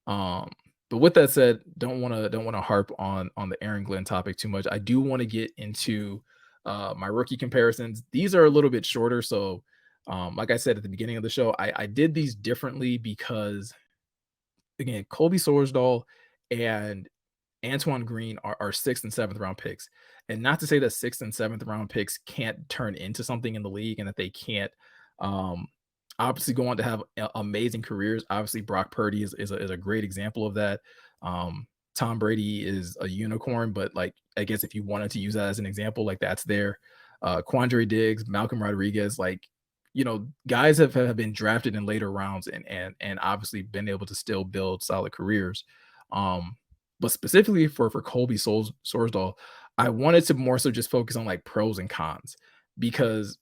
Um, but with that said, don't wanna harp on the Aaron Glenn topic too much. I do wanna get into my rookie comparisons. These are a little bit shorter, so like I said at the beginning of the show, I did these differently because again, Colby Sorsdal and Antoine Green are sixth and seventh round picks. And not to say that sixth and seventh round picks can't turn into something in the league and that they can't um, obviously go on to have amazing careers. Obviously, Brock Purdy is a great example of that. Tom Brady is a unicorn, but like I guess if you wanted to use that as an example, like that's there. Quandre Diggs, Malcolm Rodriguez, like guys have been drafted in later rounds and obviously been able to still build solid careers. Um, but specifically for Colby Sorsdal, I wanted to more so just focus on like pros and cons because,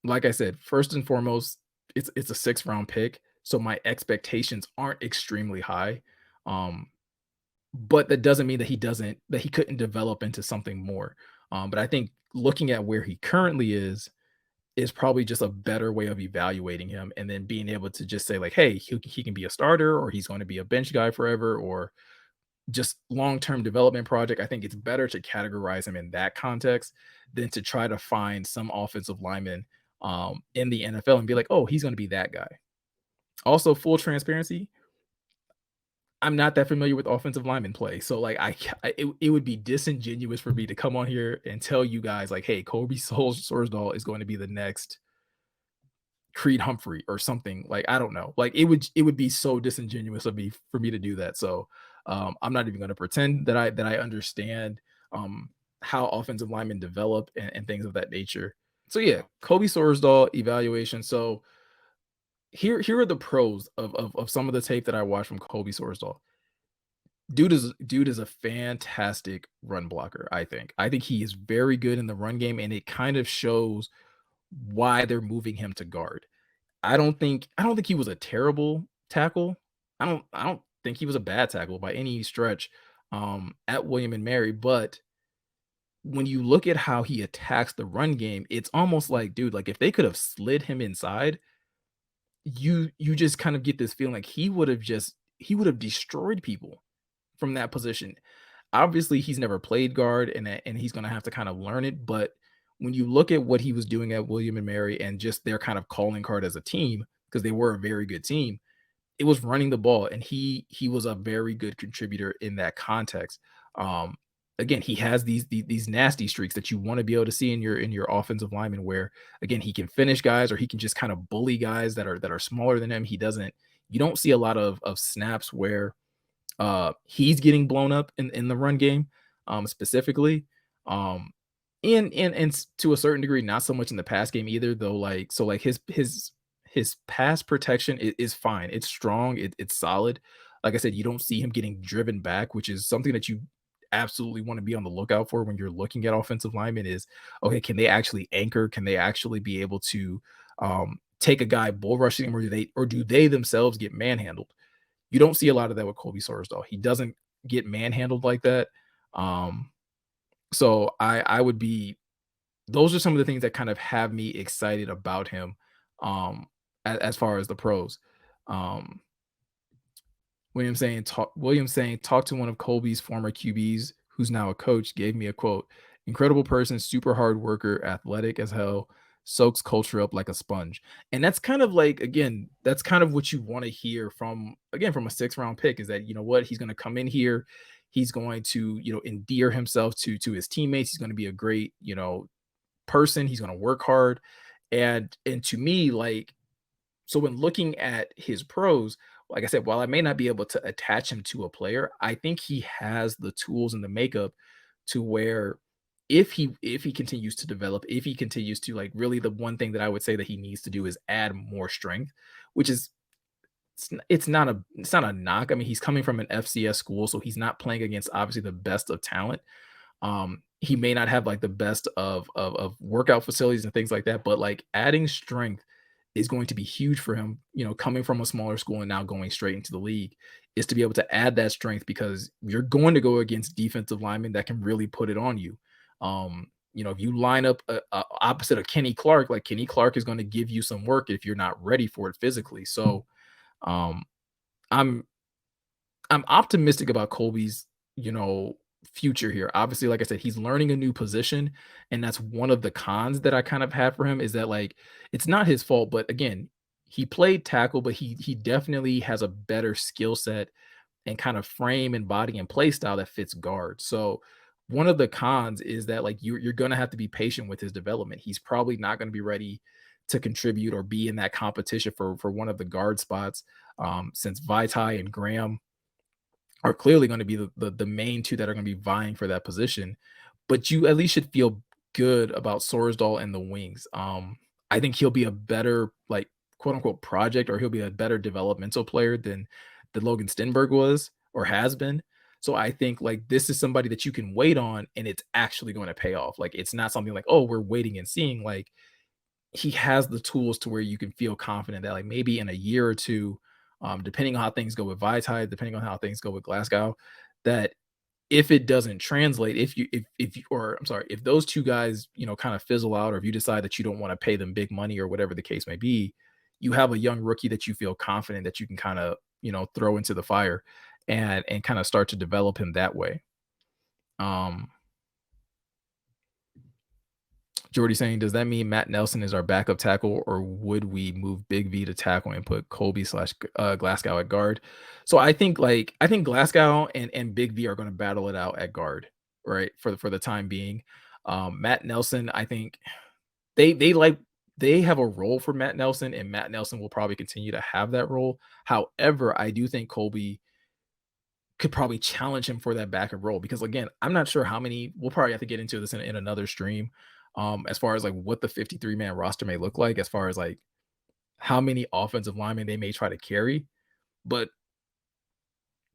like I said, first and foremost, it's a sixth round pick, so my expectations aren't extremely high. Um, but that doesn't mean that he couldn't develop into something more. But I think looking at where he currently is probably just a better way of evaluating him and then being able to just say like, hey, he can be a starter or he's going to be a bench guy forever or just long-term development project. I think it's better to categorize him in that context than to try to find some offensive lineman in the NFL and be like, oh, he's going to be that guy. Also, full transparency, I'm not that familiar with offensive lineman play. So like it would be disingenuous for me to come on here and tell you guys like, hey, Kobe Sorsdal is going to be the next Creed Humphrey or something. Like, I don't know. Like it would be so disingenuous of me for me to do that. So I'm not even gonna pretend that I understand how offensive linemen develop and things of that nature. So yeah, Kobe Sorsdal evaluation. So here are the pros of some of the tape that I watched from Kobe Sorsdal. Dude is a fantastic run blocker, I think. I think he is very good in the run game, and it kind of shows why they're moving him to guard. I don't think he was a terrible tackle. I don't think he was a bad tackle by any stretch, at William and Mary, but when you look at how he attacks the run game, it's almost like, dude, like, if they could have slid him inside, you just kind of get this feeling like he would have destroyed people from that position. Obviously, he's never played guard and he's gonna have to kind of learn it, but when you look at what he was doing at William and Mary and just their kind of calling card as a team, because they were a very good team, it was running the ball, and he was a very good contributor in that context. Um, Again, he has these nasty streaks that you want to be able to see in your offensive lineman, where again he can finish guys or he can just kind of bully guys that are smaller than him. He doesn't. You don't see a lot of snaps where he's getting blown up in the run game, specifically. Um, and to a certain degree, not so much in the pass game either, though. Like so, like his pass protection is fine. It's strong. It's solid. Like I said, you don't see him getting driven back, which is something that you absolutely want to be on the lookout for when you're looking at offensive linemen. Is okay? Can they actually anchor? Can they actually be able to take a guy bull rushing him, or do they themselves get manhandled? You don't see a lot of that with Colby Sorsdal. He doesn't get manhandled like that. Um, so I would be those are some of the things that kind of have me excited about him as far as the pros. Um, William saying talk to one of Colby's former QBs who's now a coach gave me a quote. Incredible person, super hard worker, athletic as hell, soaks culture up like a sponge. And that's kind of like again, that's kind of what you want to hear from a 6th round pick is that you know what, he's going to come in here, he's going to, endear himself to his teammates, he's going to be a great, person, he's going to work hard. And to me, like so when looking at his pros, like I said, while I may not be able to attach him to a player, I think he has the tools and the makeup to where if he continues to develop, if he continues to like really the one thing that I would say that he needs to do is add more strength, which is it's not a knock. I mean, he's coming from an FCS school, so he's not playing against obviously the best of talent. He may not have like the best of workout facilities and things like that, but like adding strength is going to be huge for him, coming from a smaller school and now going straight into the league is to be able to add that strength because you're going to go against defensive linemen that can really put it on you. If you line up opposite of Kenny Clark, like Kenny Clark is going to give you some work if you're not ready for it physically. So um, I'm I'm optimistic about Colby's, you know, future here. Obviously, like I said, he's learning a new position, and that's one of the cons that I kind of have for him is that like it's not his fault, but again, he played tackle, but he definitely has a better skill set and kind of frame and body and play style that fits guard. So one of the cons is that like you're gonna have to be patient with his development. He's probably not gonna be ready to contribute or be in that competition for one of the guard spots. Since Vitae and Graham are clearly going to be the main two that are going to be vying for that position. But you at least should feel good about Sorsdal and the wings. I think he'll be a better like quote unquote project, or he'll be a better developmental player than Logan Stenberg was or has been. So I think like this is somebody that you can wait on and it's actually going to pay off. Like it's not something like, oh, we're waiting and seeing. Like he has the tools to where you can feel confident that like maybe in a year or two, depending on how things go with Vitae, depending on how things go with Glasgow, that if it doesn't translate, if you or I'm sorry, if those two guys, you know, kind of fizzle out, or if you decide that you don't want to pay them big money or whatever the case may be, you have a young rookie that you feel confident that you can kind of, you know, throw into the fire and kind of start to develop him that way. Um Jordy saying, does that mean Matt Nelson is our backup tackle, or would we move Big V to tackle and put Colby slash Glasgow at guard? So I think Glasgow and Big V are going to battle it out at guard, right? For the time being. Matt Nelson, I think they like they have a role for Matt Nelson, and Matt Nelson will probably continue to have that role. However, I do think Colby could probably challenge him for that backup role because again, I'm not sure how many we'll probably have to get into this in another stream. As far as like what the 53 man roster may look like, as far as like how many offensive linemen they may try to carry. But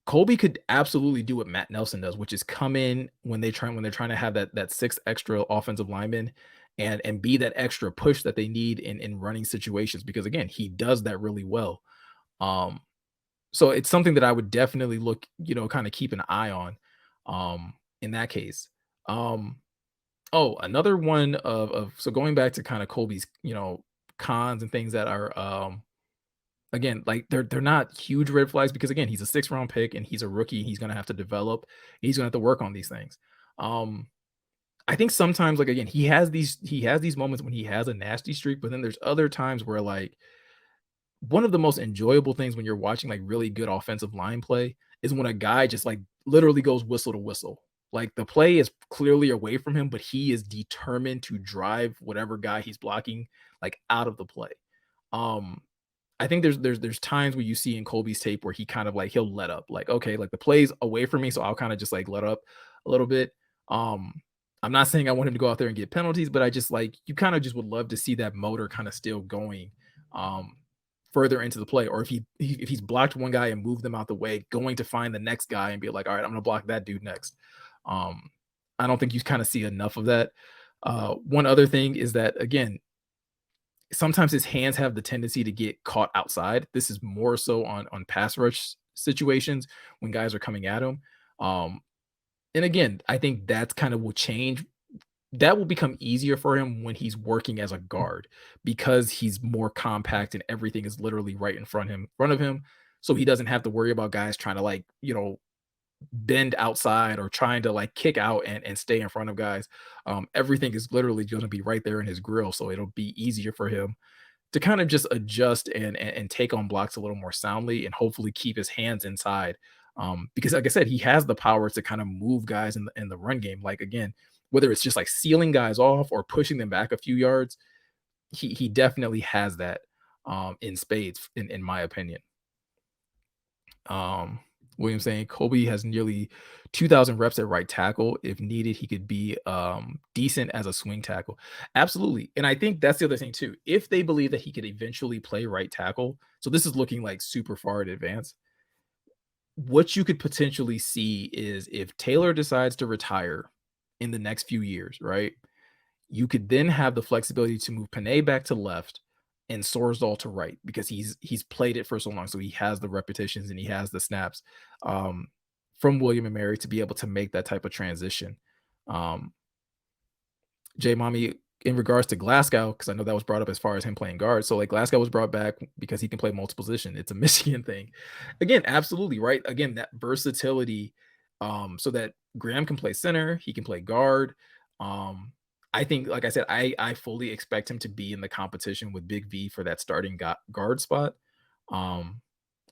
Colby could absolutely do what Matt Nelson does, which is come in when they're trying to have that six extra offensive linemen and be that extra push that they need in running situations because again, he does that really well. Um, so it's something that I would definitely look, you know, kind of keep an eye on, in that case. Um, oh, another one of so going back to kind of Colby's, you know, cons and things that are, again, like they're not huge red flags because again, he's a 6th round pick and he's a rookie. He's gonna have to develop. He's gonna have to work on these things. Um, I think sometimes, like again, he has these moments when he has a nasty streak, but then there's other times where like one of the most enjoyable things when you're watching like really good offensive line play is when a guy just like literally goes whistle to whistle. Like the play is clearly away from him, but he is determined to drive whatever guy he's blocking like out of the play. Um, I think there's times where you see in Colby's tape where he kind of like he'll let up, like okay, like the play's away from me, so I'll kind of just like let up a little bit. Um, I'm not saying I want him to go out there and get penalties, but I just like you kind of just would love to see that motor kind of still going um further into the play, or if he's blocked one guy and moved them out the way, going to find the next guy and be like, all right, I'm gonna block that dude next. Um, I don't think you kind of see enough of that. One other thing is that again, sometimes his hands have the tendency to get caught outside. This is more so on pass rush situations when guys are coming at him. Um, and again, I think that's kind of will change. That will become easier for him when he's working as a guard because he's more compact and everything is literally right in front of him. So he doesn't have to worry about guys trying to like, you know, bend outside or trying to like kick out and stay in front of guys. Everything is literally going to be right there in his grill. So it'll be easier for him to kind of just adjust and take on blocks a little more soundly and hopefully keep his hands inside. Because like I said, he has the power to kind of move guys in the run game. Like again, whether it's just like sealing guys off or pushing them back a few yards, he definitely has that in spades, in my opinion. Um, William saying Kobe has nearly 2,000 reps at right tackle. If needed, he could be decent as a swing tackle. Absolutely. And I think that's the other thing too. If they believe that he could eventually play right tackle, so this is looking like super far in advance. What you could potentially see is if Taylor decides to retire in the next few years, right? You could then have the flexibility to move Panay back to left and Sorsdal to right because he's played it for so long, so he has the repetitions and he has the snaps um, from William and Mary to be able to make that type of transition. Um, J Mommy in regards to Glasgow, because I know that was brought up as far as him playing guard. So like Glasgow was brought back because he can play multiple position. It's a Michigan thing. Again, absolutely right. Again, that versatility, so that Graham can play center, he can play guard. Um, I think, like I said, I fully expect him to be in the competition with Big V for that starting guard spot. Um,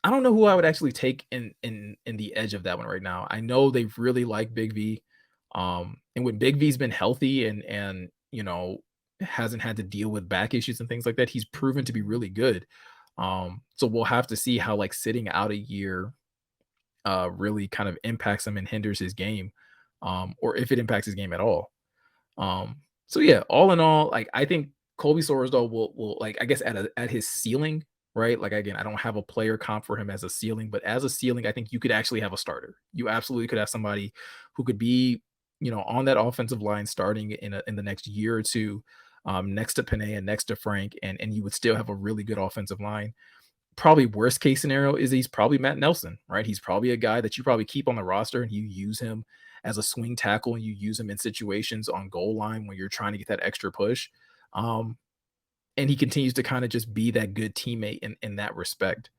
I don't know who I would actually take in the edge of that one right now. I know they really like Big V. And when Big V's been healthy and hasn't had to deal with back issues and things like that, he's proven to be really good. So we'll have to see how like sitting out a year really kind of impacts him and hinders his game, or if it impacts his game at all. So yeah, all in all, like I think Colby Sorsdal will like I guess at his ceiling, right? Like again, I don't have a player comp for him as a ceiling, but as a ceiling, I think you could actually have a starter. You absolutely could have somebody who could be, on that offensive line starting in the next year or two, next to Panay and next to Frank, and you would still have a really good offensive line. Probably worst case scenario is he's probably Matt Nelson, right? He's probably a guy that you probably keep on the roster and you use him as a swing tackle and you use him in situations on goal line when you're trying to get that extra push. Um, and he continues to kind of just be that good teammate in that respect.